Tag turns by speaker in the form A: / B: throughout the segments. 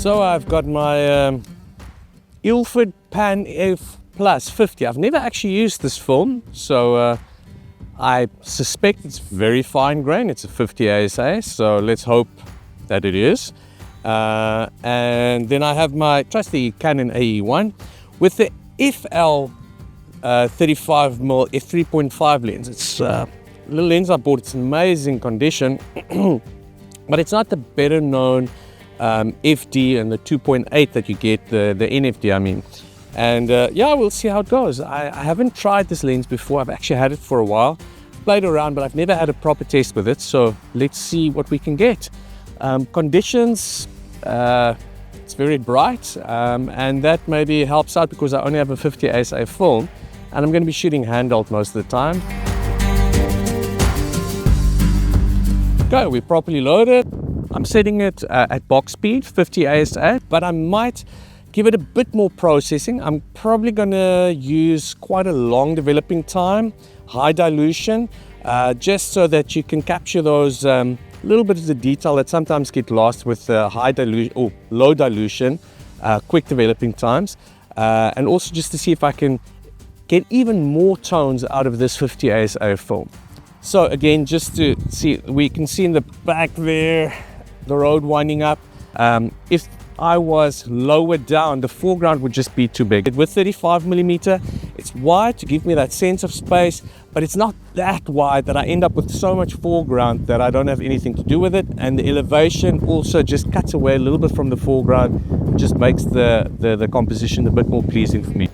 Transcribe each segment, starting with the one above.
A: So I've got my Ilford Pan F Plus 50. I've never actually used this film, so I suspect it's very fine grain. It's a 50 ASA, so let's hope that it is. And then I have my trusty Canon AE-1 with the FL 35mm f3.5 lens. It's a little lens I bought. It's in amazing condition, but it's not the better known FD and the 2.8 that you get, the NFD I mean. And yeah, we'll see how it goes. I haven't tried this lens before. I've actually had it for a while, played around, but I've never had a proper test with it. So let's see what we can get. Conditions, it's very bright, and that maybe helps out because I only have a 50 ASA film and I'm going to be shooting handheld most of the time. Okay, we're properly loaded. I'm setting it at box speed, 50 ASA, but I might give it a bit more processing. I'm probably going to use quite a long developing time, high dilution, just so that you can capture those little bit of the detail that sometimes get lost with high dilution or low dilution, quick developing times, and also just to see if I can get even more tones out of this 50 ASA film. So again, just to see, we can see in the back there, the road winding up. If I was lower down, the foreground would just be too big. With 35mm, it's wide to give me that sense of space, but it's not that wide that I end up with so much foreground that I don't have anything to do with it. And the elevation also just cuts away a little bit from the foreground, just makes the composition a bit more pleasing for me.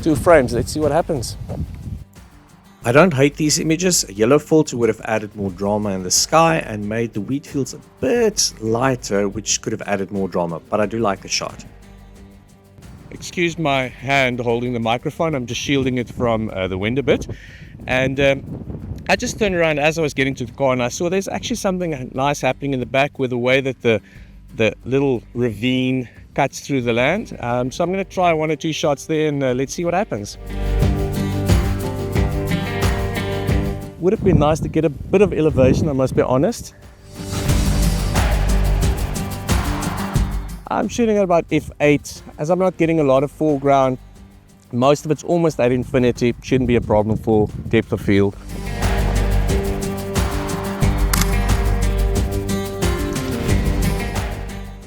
A: Two frames, let's see what happens. I don't hate these images. A yellow filter would have added more drama in the sky and made the wheat fields a bit lighter, which could have added more drama, but I do like the shot. Excuse my hand holding the microphone, I'm just shielding it from the wind a bit. And I just turned around as I was getting to the car and I saw there's actually something nice happening in the back with the way that the little ravine cuts through the land. So I'm going to try one or two shots there and let's see what happens. Would have been nice to get a bit of elevation, I must be honest. I'm shooting at about f8, as I'm not getting a lot of foreground. Most of it's almost at infinity, shouldn't be a problem for depth of field.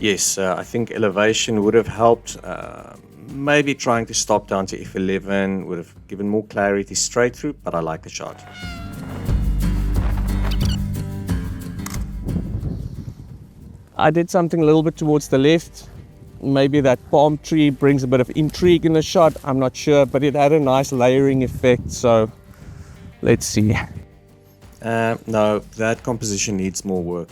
A: Yes, I think elevation would have helped. Maybe trying to stop down to f11 would have given more clarity straight through, but I like the shot. I did something a little bit towards the left. Maybe that palm tree brings a bit of intrigue in the shot, I'm not sure, but it had a nice layering effect, so let's see. No, that composition needs more work.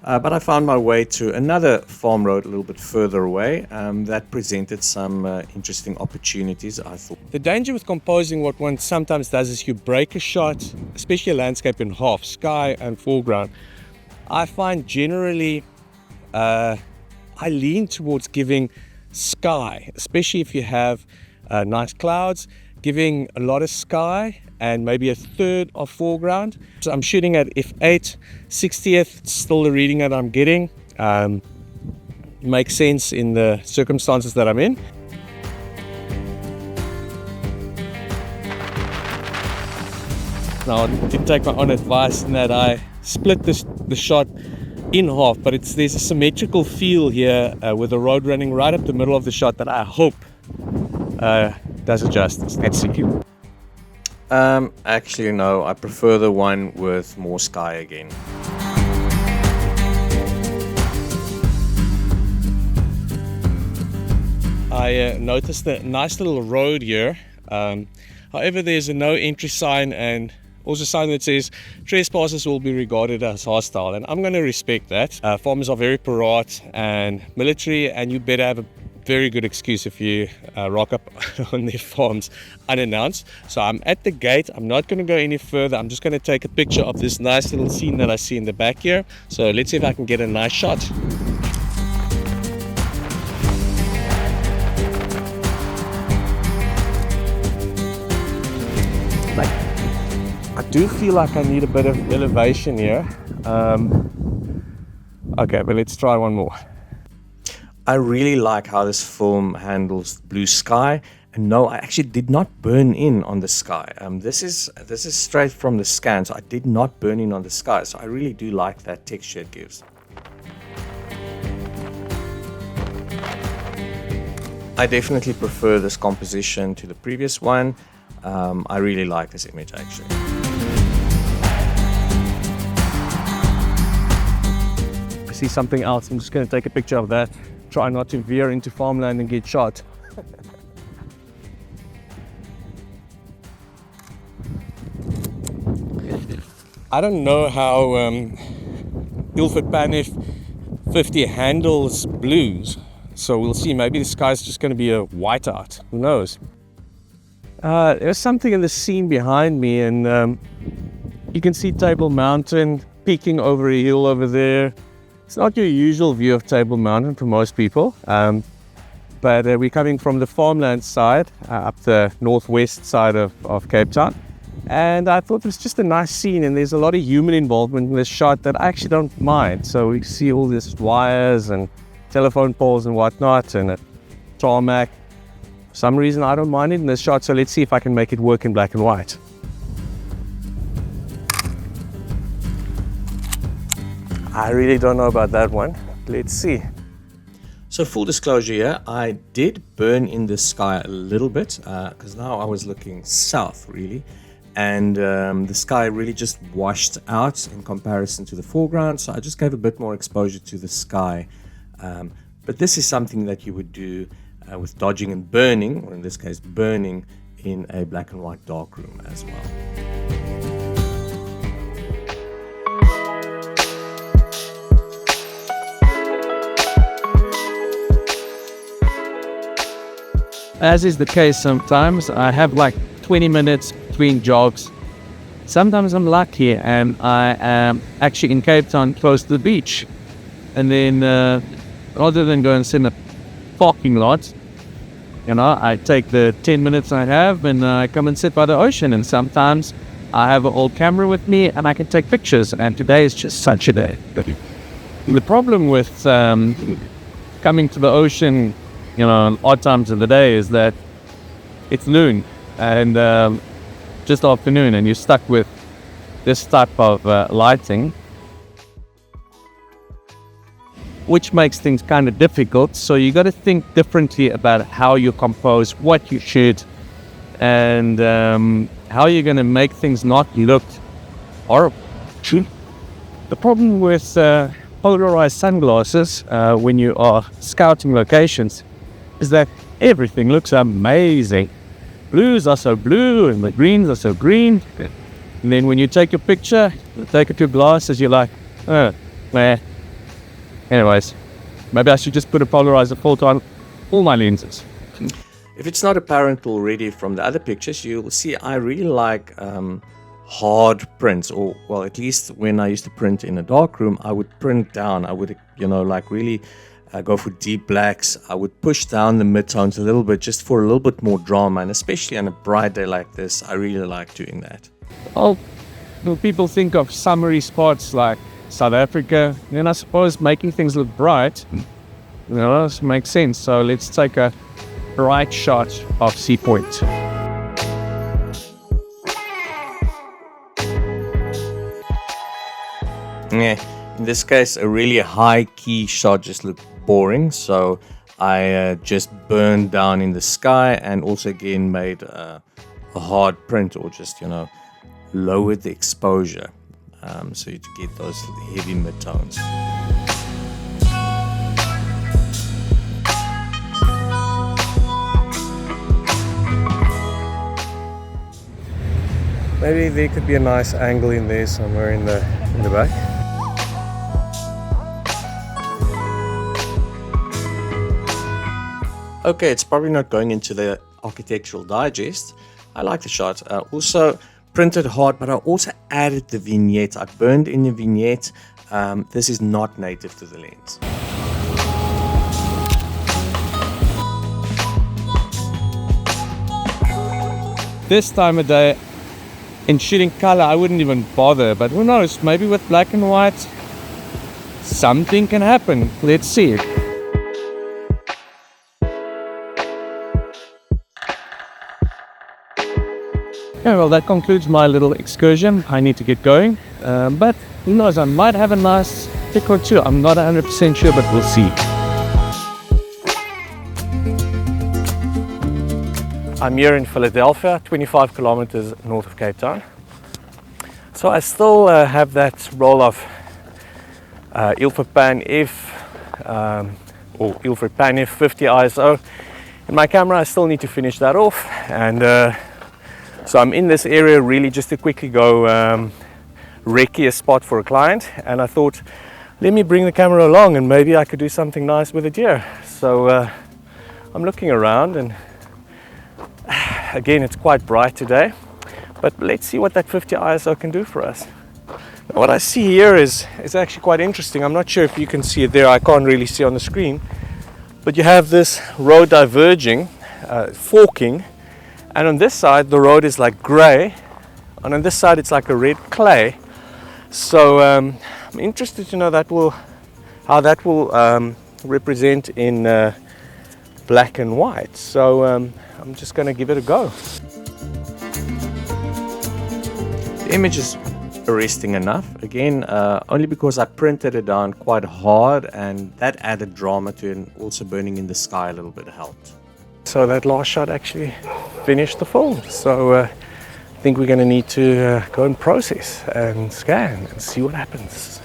A: But I found my way to another farm road a little bit further away that presented some interesting opportunities, I thought. The danger with composing, what one sometimes does, is you break a shot, especially a landscape, in half, sky and foreground. I find generally I lean towards giving sky, especially if you have nice clouds, giving a lot of sky and maybe a third of foreground. So I'm shooting at f8, 60th, still the reading that I'm getting. Makes sense in the circumstances that I'm in. Now, I did take my own advice in that I split the shot in half, but there's a symmetrical feel here with the road running right up the middle of the shot that I hope does it justice. Let's see. Actually, no, I prefer the one with more sky again. I noticed a nice little road here. However, there's a no entry sign and also a sign that says trespassers will be regarded as hostile, and I'm going to respect that. Farmers are very parat and military, and you better have a very good excuse if you rock up on their farms unannounced. So I'm at the gate. I'm not going to go any further. I'm just going to take a picture of this nice little scene that I see in the back here. So let's see if I can get a nice shot. like, I do feel like I need a bit of elevation here. Okay, but let's try one more. I really like how this film handles blue sky. And no, I actually did not burn in on the sky. This is straight from the scan, so I did not burn in on the sky. So I really do like that texture it gives. I definitely prefer this composition to the previous one. I really like this image actually. I see something else. I'm just going to take a picture of that. Try not to veer into farmland and get shot. I don't know how Ilford Pan F 50 handles blues, so we'll see. Maybe the sky's just going to be a whiteout. Who knows? There's something in the scene behind me, and you can see Table Mountain peeking over a hill over there. It's not your usual view of Table Mountain for most people, but we're coming from the farmland side, up the northwest side of Cape Town. And I thought it was just a nice scene, and there's a lot of human involvement in this shot that I actually don't mind. So we see all these wires and telephone poles and whatnot, and a tarmac. For some reason I don't mind it in this shot, so let's see if I can make it work in black and white. I really don't know about that one. Let's see. So full disclosure here, I did burn in the sky a little bit, because now I was looking south really. And the sky really just washed out in comparison to the foreground, so I just gave a bit more exposure to the sky. But this is something that you would do with dodging and burning, or in this case burning, in a black and white darkroom as well.
B: As is the case sometimes, I have like 20 minutes between jogs. Sometimes I'm lucky and I am actually in Cape Town close to the beach. And then rather than go and sit in a parking lot, I take the 10 minutes I have and I come and sit by the ocean. And sometimes I have an old camera with me and I can take pictures. And today is just such a day. The problem with coming to the ocean, odd times of the day is that it's noon and just afternoon, and you're stuck with this type of lighting, which makes things kind of difficult. So you got to think differently about how you compose, what you shoot, and how you're going to make things not look horrible. The problem with polarized sunglasses when you are scouting locations is that everything looks amazing. Blues are so blue and the greens are so green. And then when you take your picture, you take it to glasses, you're like, oh, meh. Anyways, maybe I should just put a polarizer filter on all my lenses.
A: If it's not apparent already from the other pictures, you'll see I really like hard prints, or well, at least when I used to print in a darkroom, I would print down. I would, like really go for deep blacks. I would push down the midtones a little bit just for a little bit more drama, and especially on a bright day like this, I really like doing that.
B: Oh, people think of summery spots like South Africa, then I suppose making things look bright, makes sense. So let's take a bright shot of Sea Point.
A: Yeah, in this case, a really high key shot just looked boring, so I just burned down in the sky and also again made a hard print, or just lowered the exposure so you to get those heavy midtones. Maybe there could be a nice angle in there somewhere in the back. Okay, it's probably not going into the architectural digest. I like the shot. Also printed hard, but I also added the vignette. I burned in the vignette. This is not native to the lens.
B: This time of day,
A: In shooting color, I wouldn't even bother, but who knows, maybe with black and white, something can happen. Let's see. Yeah, well, that concludes my little excursion. I need to get going, but who knows, I might have a nice pick or two. I'm not 100% sure, but we'll see. I'm here in Philadelphia, 25 kilometers north of Cape Town. So I still have that roll of Ilford Pan F or Ilford Pan F 50 ISO in my camera. I still need to finish that off, and so I'm in this area really just to quickly go recce a spot for a client, and I thought, let me bring the camera along and maybe I could do something nice with it here. So I'm looking around, and again, it's quite bright today, but let's see what that 50 ISO can do for us. Now, what I see here is actually quite interesting. I'm not sure if you can see it there. I can't really see on the screen, but you have this road diverging, forking, and on this side the road is like gray, and on this side it's like a red clay. So I'm interested to know how that will represent in black and white. So I'm just going to give it a go. The image is arresting enough, again, only because I printed it down quite hard, and that added drama to it, and also burning in the sky a little bit helped. So that last shot actually finished the film. So I think we're going to need to go and process and scan and see what happens.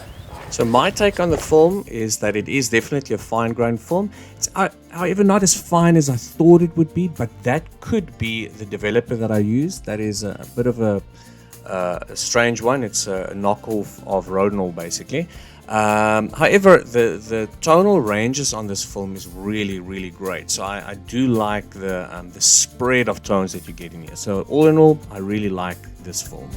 A: So my take on the film is that it is definitely a fine-grained film. It's however not as fine as I thought it would be, but that could be the developer that I used. That is a bit of a strange one. It's a knockoff of Rodinal, basically. However, the tonal ranges on this film is really, really great. So I do like the spread of tones that you get in here. So all in all, I really like this film.